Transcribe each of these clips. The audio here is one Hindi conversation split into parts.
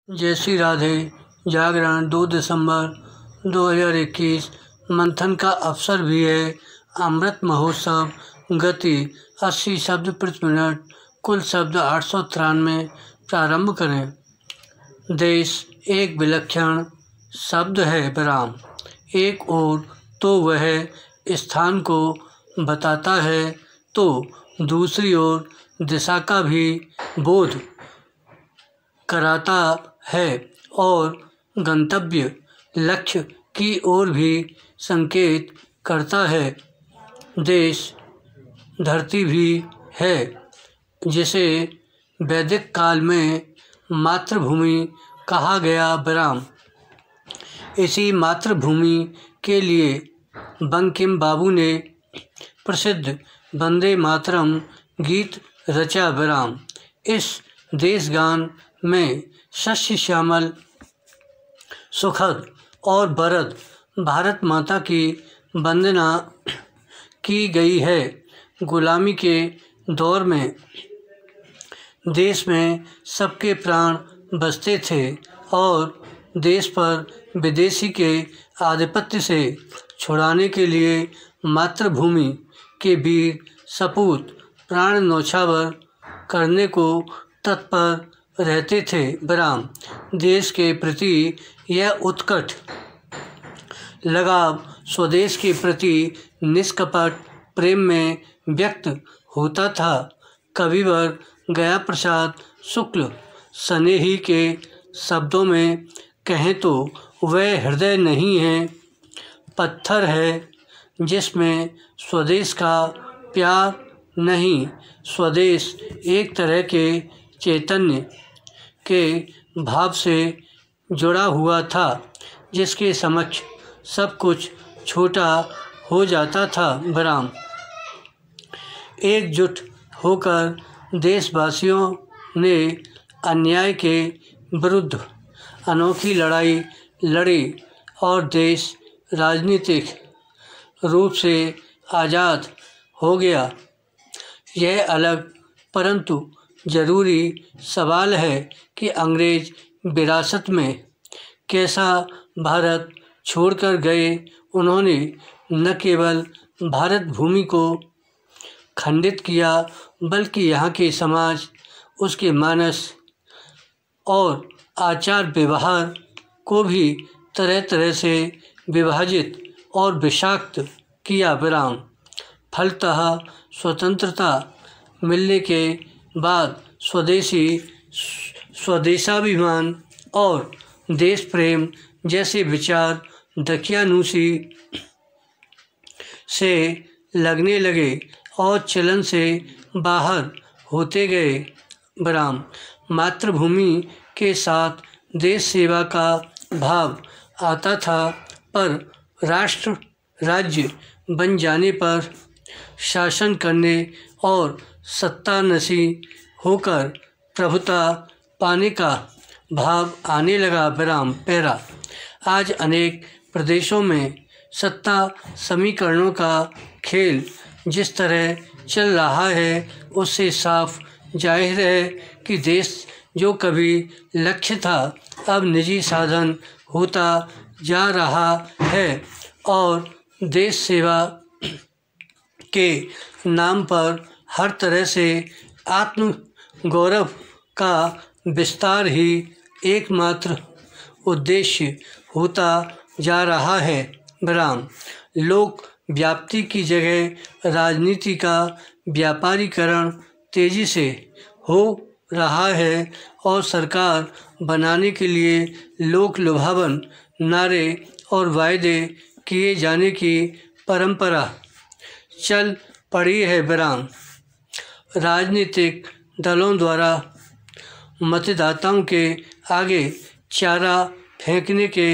जय श्री राधे। जागरण 2 दिसंबर 2021। मंथन का अवसर भी है। अमृत महोत्सव। गति 80 शब्द प्रति मिनट। कुल शब्द 893। प्रारंभ करें। देश एक विलक्षण शब्द है विराम। एक ओर तो वह स्थान को बताता है तो दूसरी ओर दिशा का भी बोध कराता है और गंतव्य लक्ष्य की ओर भी संकेत करता है। देश धरती भी है जिसे वैदिक काल में मातृभूमि कहा गया विराम। इसी मातृभूमि के लिए बंकिम बाबू ने प्रसिद्ध वंदे मातरम गीत रचा विराम। इस देशगान में शस्य श्यामल सुखद और वरद भारत माता की वंदना की गई है। गुलामी के दौर में देश में सबके प्राण बसते थे और देश पर विदेशी के आधिपत्य से छुड़ाने के लिए मातृभूमि के वीर सपूत प्राण न्यौछावर करने को तत्पर रहते थे विराम। देश के प्रति यह उत्कट लगाव स्वदेश के प्रति निष्कपट प्रेम में व्यक्त होता था। कविवर गया प्रसाद शुक्ल स्नेही के शब्दों में कहें तो वह हृदय नहीं है, पत्थर है जिसमें स्वदेश का प्यार नहीं। स्वदेश एक तरह के चैतन्य के भाव से जुड़ा हुआ था जिसके समक्ष सब कुछ छोटा हो जाता था विराम। एकजुट होकर देशवासियों ने अन्याय के विरुद्ध अनोखी लड़ाई लड़ी और देश राजनीतिक रूप से आज़ाद हो गया। यह अलग परंतु जरूरी सवाल है कि अंग्रेज विरासत में कैसा भारत छोड़कर गए। उन्होंने न केवल भारत भूमि को खंडित किया बल्कि यहाँ के समाज, उसके मानस और आचार व्यवहार को भी तरह तरह से विभाजित और विषाक्त किया विराम। फलतः स्वतंत्रता मिलने के बाद स्वदेशाभिमान और देश प्रेम जैसे विचार दकियानूसी से लगने लगे और चलन से बाहर होते गए विराम। मातृभूमि के साथ देश सेवा का भाव आता था पर राष्ट्र राज्य बन जाने पर शासन करने और सत्तानशी होकर प्रभुता पाने का भाव आने लगा विराम। पैरा आज अनेक प्रदेशों में सत्ता समीकरणों का खेल जिस तरह चल रहा है उससे साफ जाहिर है कि देश जो कभी लक्ष्य था अब निजी साधन होता जा रहा है और देश सेवा के नाम पर हर तरह से आत्म गौरव का विस्तार ही एकमात्र उद्देश्य होता जा रहा है विराम। लोक व्याप्ति की जगह राजनीति का व्यापारीकरण तेजी से हो रहा है और सरकार बनाने के लिए लोक लुभावन नारे और वायदे किए जाने की परंपरा चल पड़ी है विराम। राजनीतिक दलों द्वारा मतदाताओं के आगे चारा फेंकने के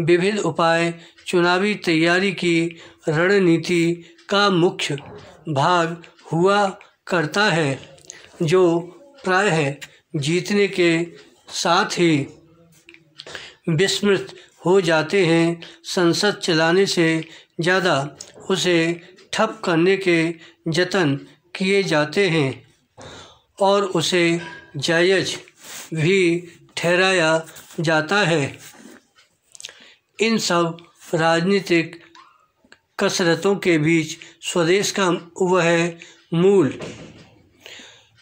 विविध उपाय चुनावी तैयारी की रणनीति का मुख्य भाग हुआ करता है जो प्रायः जीतने के साथ ही विस्मृत हो जाते हैं। संसद चलाने से ज़्यादा उसे ठप करने के जतन किए जाते हैं और उसे जायज़ भी ठहराया जाता है। इन सब राजनीतिक कसरतों के बीच स्वदेश का वह मूल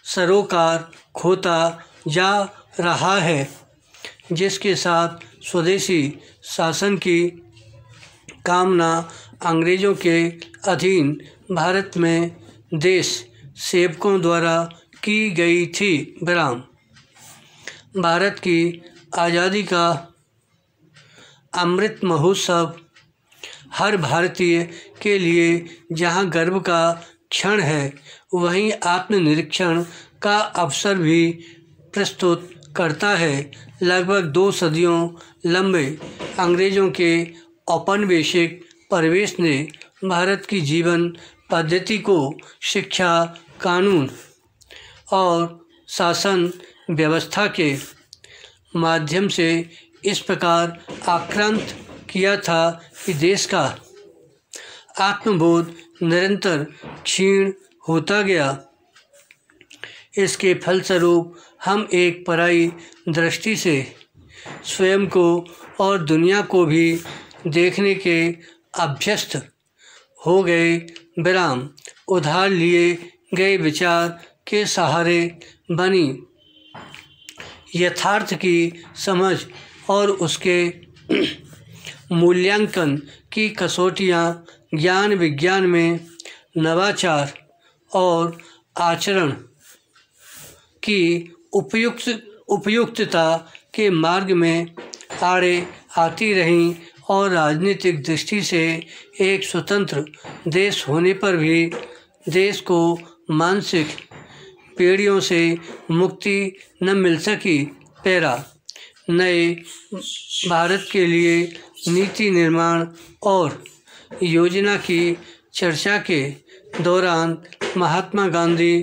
सरोकार खोता जा रहा है जिसके साथ स्वदेशी शासन की कामना अंग्रेज़ों के अधीन भारत में देश सेवकों द्वारा की गई थी। विराम। भारत की आज़ादी का अमृत महोत्सव हर भारतीय के लिए जहां गर्व का क्षण है, वहीं आत्मनिरीक्षण का अवसर भी प्रस्तुत करता है। लगभग 2 सदियों लंबे अंग्रेज़ों के औपनिवेशिक प्रवेश ने भारत की जीवन पद्धति को शिक्षा, कानून और शासन व्यवस्था के माध्यम से इस प्रकार आक्रांत किया था कि देश का आत्मबोध निरंतर क्षीण होता गया। इसके फलस्वरूप हम एक पराई दृष्टि से स्वयं को और दुनिया को भी देखने के अभ्यस्त हो गए। विराम। उधार लिए गए विचार के सहारे बनी यथार्थ की समझ और उसके मूल्यांकन की कसौटियाँ ज्ञान विज्ञान में नवाचार और आचरण की उपयुक्तता के मार्ग में आड़े आती रहीं और राजनीतिक दृष्टि से एक स्वतंत्र देश होने पर भी देश को मानसिक पीढ़ियों से मुक्ति न मिल सकी। पैरा। नए भारत के लिए नीति निर्माण और योजना की चर्चा के दौरान महात्मा गांधी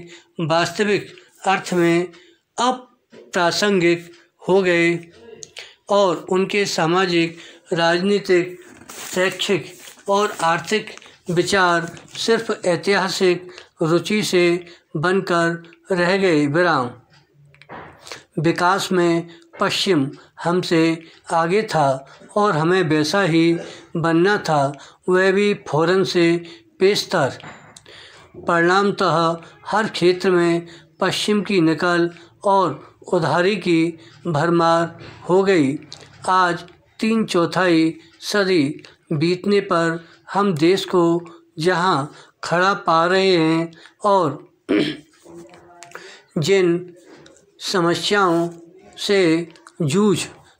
वास्तविक अर्थ में अप्रासंगिक हो गए और उनके सामाजिक, राजनीतिक, शैक्षिक और आर्थिक विचार सिर्फ ऐतिहासिक रुचि से बनकर रह गए। विराम। विकास में पश्चिम हमसे आगे था और हमें वैसा ही बनना था, वह भी फौरन से पेशतर। परिणामतः हर क्षेत्र में पश्चिम की नकल और उधारी की भरमार हो गई। आज 3/4 सदी बीतने पर हम देश को जहां खड़ा पा रहे हैं और जिन समस्याओं से जूझ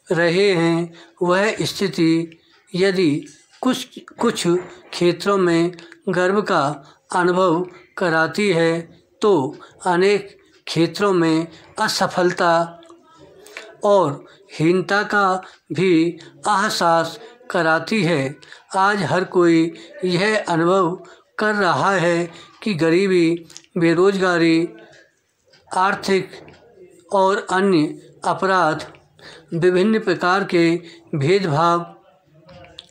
रहे हैं, वह स्थिति यदि कुछ क्षेत्रों में गर्व का अनुभव कराती है तो अनेक क्षेत्रों में असफलता और हीनता का भी एहसास कराती है। आज हर कोई यह अनुभव कर रहा है कि गरीबी, बेरोजगारी, आर्थिक और अन्य अपराध, विभिन्न प्रकार के भेदभाव,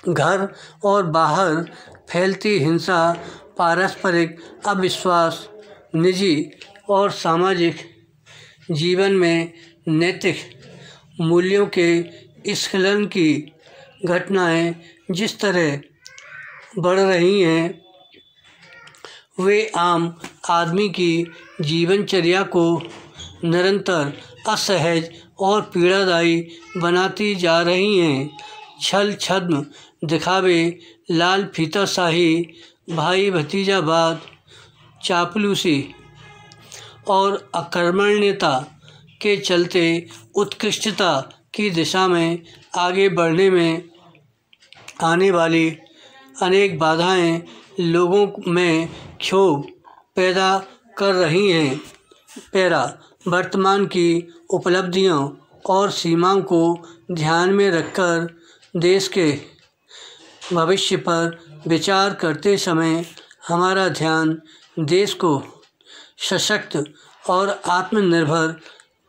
घर और बाहर फैलती हिंसा, पारस्परिक अविश्वास, निजी और सामाजिक जीवन में नैतिक मूल्यों के स्खलन की घटनाएं जिस तरह बढ़ रही हैं, वे आम आदमी की जीवनचर्या को निरंतर असहज और पीड़ादायी बनाती जा रही हैं। छल, छद्म, दिखावे, लाल फीताशाही, भाई भतीजावाद, चापलूसी और अकर्मण्यता के चलते उत्कृष्टता की दिशा में आगे बढ़ने में आने वाली अनेक बाधाएं लोगों में क्षोभ पैदा कर रही हैं। पैरा। वर्तमान की उपलब्धियों और सीमाओं को ध्यान में रखकर देश के भविष्य पर विचार करते समय हमारा ध्यान देश को सशक्त और आत्मनिर्भर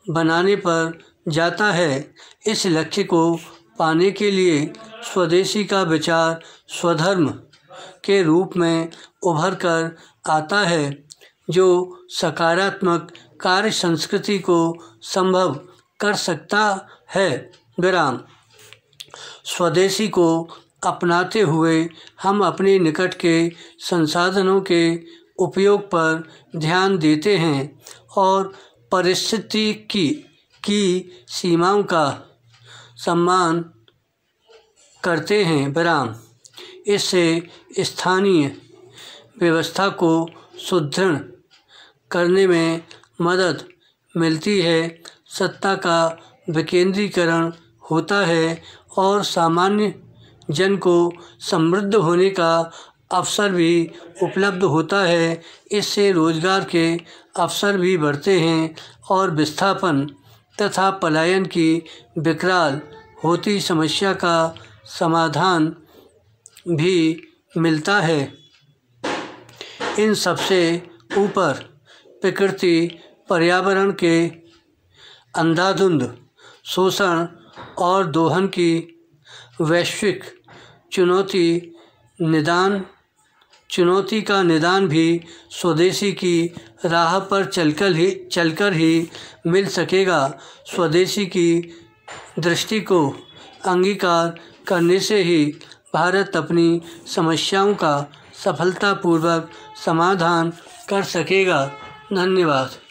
बनाने पर जाता है। इस लक्ष्य को पाने के लिए स्वदेशी का विचार स्वधर्म के रूप में उभर कर आता है, जो सकारात्मक कार्य संस्कृति को संभव कर सकता है। विराम। स्वदेशी को अपनाते हुए हम अपने निकट के संसाधनों के उपयोग पर ध्यान देते हैं और परिस्थिति की सीमाओं का सम्मान करते हैं। विराम। इससे स्थानीय व्यवस्था को सुदृढ़ करने में मदद मिलती है, सत्ता का विकेंद्रीकरण होता है और सामान्य जन को समृद्ध होने का अवसर भी उपलब्ध होता है। इससे रोजगार के अवसर भी बढ़ते हैं और विस्थापन तथा पलायन की विकराल होती समस्या का समाधान भी मिलता है। इन सबसे ऊपर प्रकृति पर्यावरण के अंधाधुंध शोषण और दोहन की वैश्विक चुनौती का निदान भी स्वदेशी की राह पर चलकर ही मिल सकेगा। स्वदेशी की दृष्टि को अंगीकार करने से ही भारत अपनी समस्याओं का सफलतापूर्वक समाधान कर सकेगा। धन्यवाद।